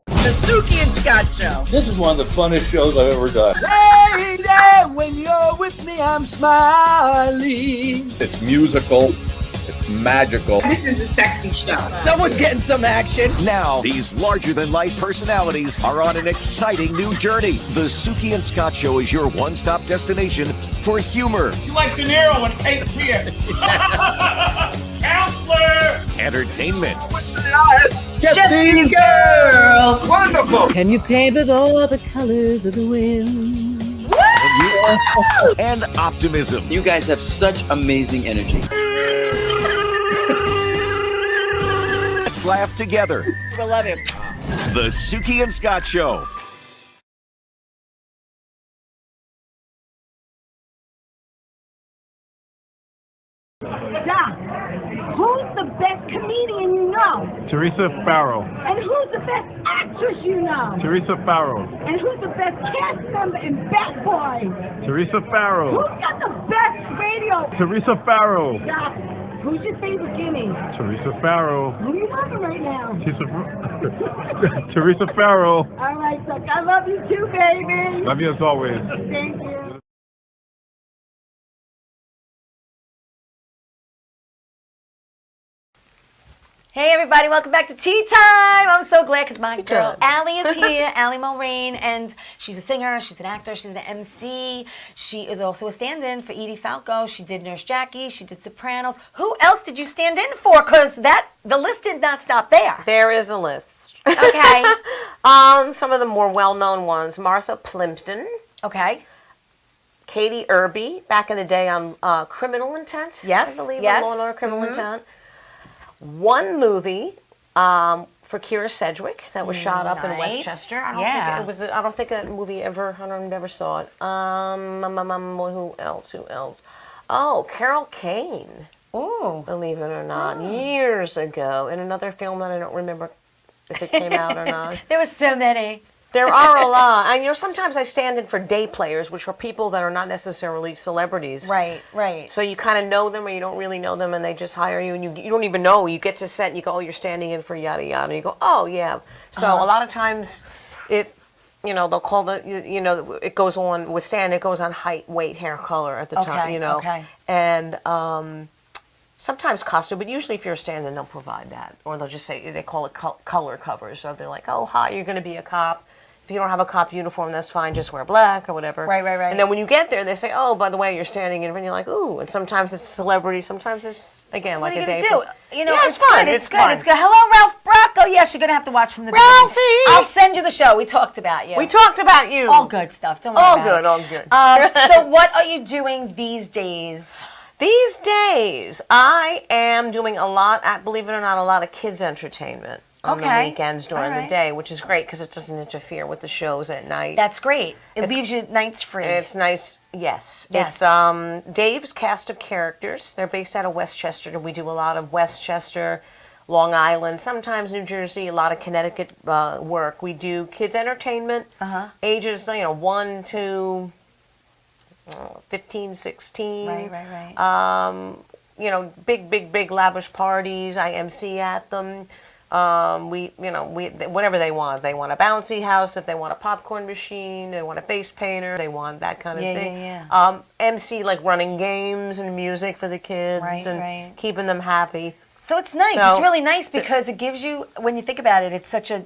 The Suki and Scott Show. This is one of the funnest shows I've ever done. Lady, when you're with me, I'm smiling. It's musical. It's magical. This is a sexy show. Someone's getting some action. Now, these larger-than-life personalities are on an exciting new journey. The Suki and Scott Show is your one-stop destination for humor, You like De Niro and Cape Fear. Counselor! entertainment, Jesse's girl. Wonderful. Can you paint with all the colors of the wind? and optimism. You guys have such amazing energy. Let's laugh together. I love him. The Suki and Scott Show. Doc, who's the best comedian you know? Teresa Farrell. And who's the best actress you know? Teresa Farrell. And who's the best cast member in Bad Boys? Teresa Farrell. Who's got the best radio? Teresa Farrell. Doc, who's your favorite Jimmy? Teresa Farrell. Who are you loving right now? Teresa Farrell. All right, Doc, I love you too, baby. Love you as always. Thank you. Hey everybody, welcome back to Tea Time. I'm so glad because my girl Time. Allie is here, Allie Mulrain, and she's a singer, she's an actor, she's an MC. She is also a stand-in for Edie Falco. She did Nurse Jackie, she did Sopranos. Who else did you stand in for? Because the list did not stop there. There is a list. Okay. Some of the more well-known ones: Martha Plimpton, Okay. Katie Irby, back in the day on Criminal Intent. Yes, I believe yes. Law and Order Criminal Intent. One movie for Kira Sedgwick that was shot up in Nice. Westchester. I don't Yeah. think it was. I don't think that movie ever. I don't never saw it. Who else? Oh, Carol Kane. Ooh. Believe it or not, years ago in another film that I don't remember if it came out or not. There were so many. There are a lot. And, sometimes I stand in for day players, which are people that are not necessarily celebrities. Right, right. So you kind of know them or you don't really know them, and they just hire you, and you don't even know. You get to set, and you go, oh, you're standing in for yada yada. And you go, oh, yeah. So a lot of times they'll call it goes on, with stand, it goes on height, weight, hair color at the time, Okay. And sometimes costume, but usually if you're a stand-in, they'll provide that. Or they'll just say, they call it color covers. So they're like, oh, hi, you're going to be a cop. If you don't have a cop uniform, that's fine. Just wear black or whatever. Right. And then when you get there, they say, oh, by the way, you're standing in, and you're like, ooh. And sometimes it's a celebrity. Sometimes it's, again, What like are a you day. gonna do? Yeah, it's fun. It's good. It's good. Hello, Ralph Bracco. Yes, you're gonna have to watch from the Ralphie! beginning. I'll send you the show. We talked about you. We talked about you. All good stuff. Don't worry All about good, it. all good. So what are you doing these days? These days, I am doing a lot, believe it or not, a lot of kids' entertainment on the Okay. weekends during All the right. day, which is great because it doesn't interfere with the shows at night. That's great. It leaves you nights free. It's nice, yes. Yes. It's Dave's cast of characters. They're based out of Westchester. We do a lot of Westchester, Long Island, sometimes New Jersey, a lot of Connecticut work. We do kids' entertainment, ages 1 to 15, 16. Right. Big lavish parties. I MC at them. Whatever they want. They want a bouncy house, if they want a popcorn machine, they want a face painter, they want that kind of thing. Yeah. MC, like running games and music for the kids Right. keeping them happy. So it's nice. So- It's really nice because it gives you, when you think about it, it's such a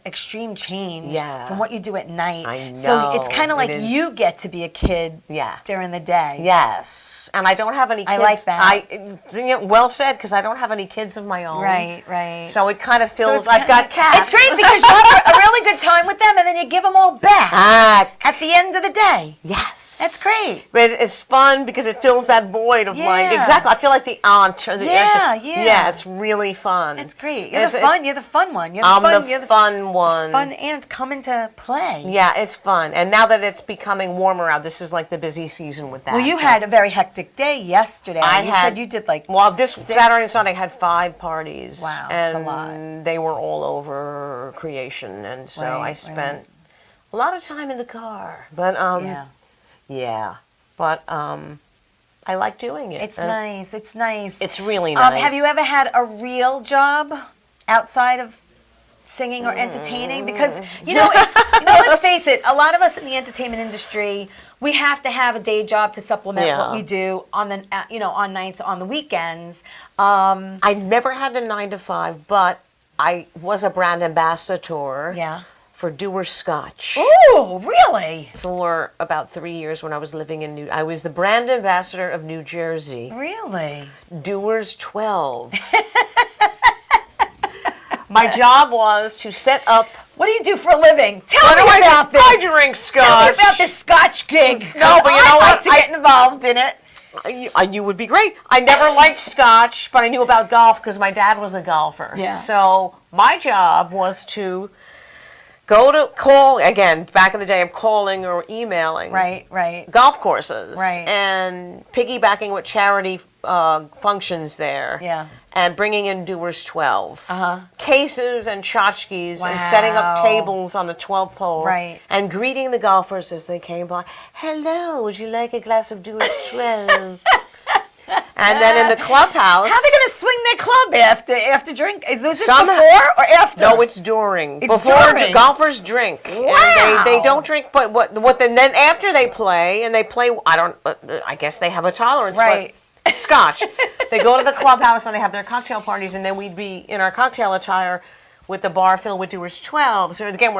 extreme change Yeah. from what you do at night. I So it's know, kind of it like is. you get to be a kid Yeah. during the day. Yes. And I don't have any kids. I like that. Well said, because I don't have any kids of my own. Right. So it kind of So feels, it's I've got cats. It's great because you have a really good time with them and then you give them all back at the end of the day. Yes. That's great. But it's fun because it fills that void of like, Yeah. exactly, I feel like the aunt. Or the, Yeah. Yeah, it's really fun. That's great. You're the fun one. You're the I'm fun, the fun one. Fun aunt coming to play. Yeah, it's fun. And now that it's becoming warmer out, this is like the busy season with that. Well, you So had a very hectic day yesterday. You said you did like this 6. Saturday and Sunday I had 5 parties. Wow, and that's a lot. they were all over creation, and so Right, I spent a lot of time in the car. But I like doing it. It's nice. It's nice. It's really nice. Have you ever had a real job outside of singing or entertaining? Because let's face it, a lot of us in the entertainment industry, we have to have a day job to supplement what we do on the on nights, on the weekends. I never had a 9 to 5, but I was a brand ambassador. For Dewar's Scotch. Oh, really? For about 3 years when I was living in I was the brand ambassador of New Jersey. Really? Dewar's 12. My job was to set up. What do you do for a living? Tell me about this. I drink Scotch. Tell me about this Scotch gig. No, but you know what? I'd like to get involved in it. You would be great. I never liked Scotch, but I knew about golf because my dad was a golfer. Yeah. So my job was to call, again, back in the day, I'm calling or emailing. Right. Golf courses. Right. And piggybacking with charity functions there. Yeah. And bringing in Dewar's 12. Cases and tchotchkes Wow. and setting up tables on the 12th hole. Right. And greeting the golfers as they came by. Hello, would you like a glass of Dewar's 12? And then in the clubhouse. How are they going to swing their club after drink? Is this Some- before or after? No, it's during. It's Before during. golfers drink. Wow. And they don't drink, but then after they play, and they play, I guess they have a tolerance. Right. But Scotch. They go to the clubhouse and they have their cocktail parties, and then we'd be in our cocktail attire with the bar filled with Dewar's 12. So again, it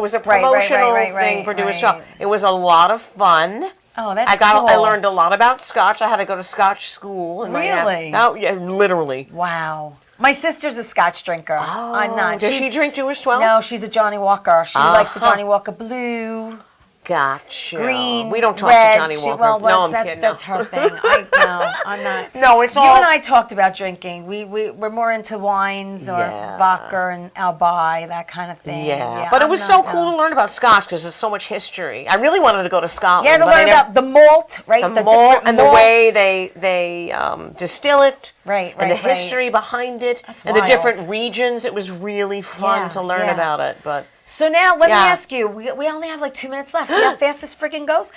was a promotional thing for Dewar's 12. It was a lot of fun. Oh, that's I learned a lot about Scotch. I had to go to Scotch school. Really? Oh, yeah, literally. Wow. My sister's a Scotch drinker. Oh, I'm not. Does she drink Dewar's 12? No, she's a Johnny Walker. She likes the Johnny Walker Blue. Gotcha. Green, We don't talk red, to Johnny Walker. No, I'm kidding. That's her thing. I'm not. No, it's You all. and I talked about drinking. We're more into wines or vodka and Albai, that kind of thing. But it was so cool to learn about Scotch because there's so much history. I really wanted to go to Scotland. Yeah, to but I learn never- about the malt, right? the different malt and the malts. way they distill it. Right, And the right. history behind it. That's and the wild. different regions. It was really fun to learn about it. But So now let me ask you, we only have like 2 minutes left. See how fast this freaking goes?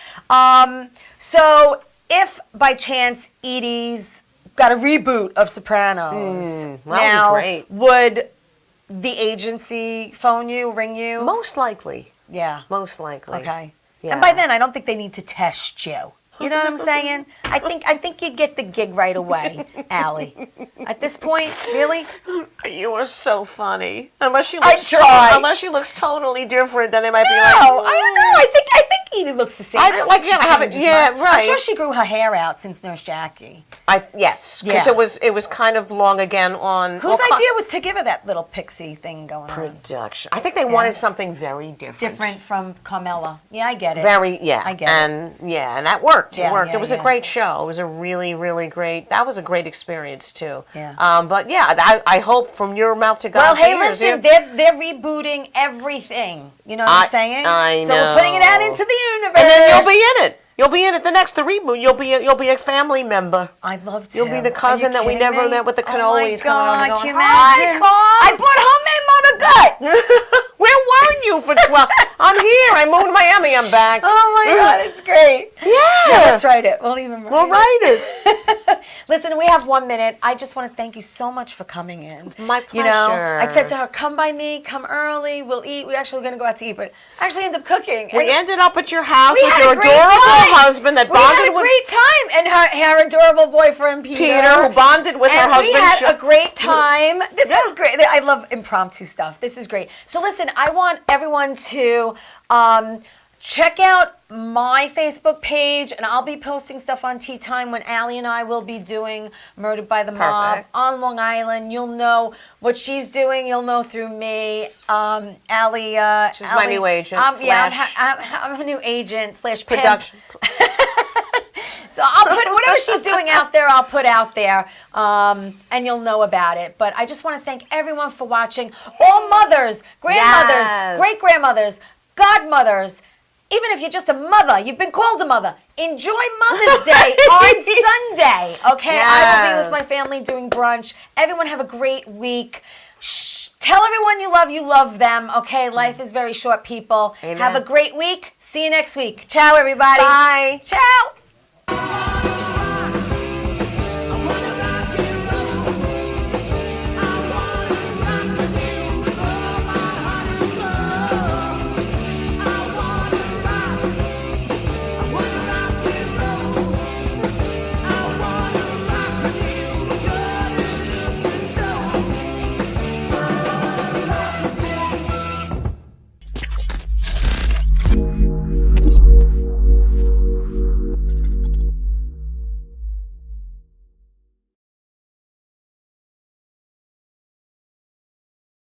So if by chance Edie's got a reboot of Sopranos, that would be now great. would the agency phone you, ring you? Most likely. Yeah. Most likely. Okay. Yeah. And by then I don't think they need to test you. You know what I'm saying? I think you'd get the gig right away, Allie. At this point, really? You are so funny. Unless she I looks try. unless she looks totally different, then it might be No, like. I don't know. I think Edie looks the same. I I don't like, think she yeah, I haven't- changes yeah, much. I'm right. sure she grew her hair out since Nurse Jackie. Yes, because Yeah. it was kind of long again on. Whose idea was to give her that little pixie thing going on? Production. I think they wanted something very different. Different from Carmela. Yeah, I get it. I get it. and that worked. Yeah, it worked. yeah, It was a yeah. great show. It was a really, really great. That was a great experience too. Yeah. But yeah, I hope from your mouth to Well, God's hey, ears. listen, yeah. they're rebooting everything. You know what I'm saying? I So we're putting it out know. into the universe. And then you'll be in it. You'll be in it. The next reboot. You'll be a family member. I'd love to. You'll be the cousin that we never met with the cannolis Oh my coming God, on. can you Going, imagine? Hi, I bought homemade mother gut. where were you for 12? I'm here. I moved to Miami. I'm back. Oh my God, it's great. Yeah. Let's write it. We'll even We'll write it. Listen, we have 1 minute. I just want to thank you so much for coming in. My You know, pleasure. I said to her, come by me, come early, we'll eat. We actually were going to go out to eat, but I actually ended up cooking. We And ended up at your house we with had your a great adorable time. husband that We had bonded a with great time. And her adorable boyfriend, Peter, who bonded with her and husband. we had a great time. This is great. I love impromptu stuff. This is great. So listen, I want everyone to check out my Facebook page, and I'll be posting stuff on Tea Time when Allie and I will be doing Murdered by the Mob Perfect. on Long Island. You'll know what she's doing. You'll know through me. Allie, She's my new agent I'm a new agent / pen. production. So I'll put whatever she's doing out there, I'll put out there, and you'll know about it. But I just want to thank everyone for watching. All mothers, grandmothers, Yes. great-grandmothers, godmothers, even if you're just a mother, you've been called a mother, enjoy Mother's Day on Sunday, okay? I will be with my family doing brunch. Everyone have a great week. Tell everyone you love them, okay? Life is very short, people. Amen. Have a great week. See you next week. Ciao, everybody. Bye. Ciao.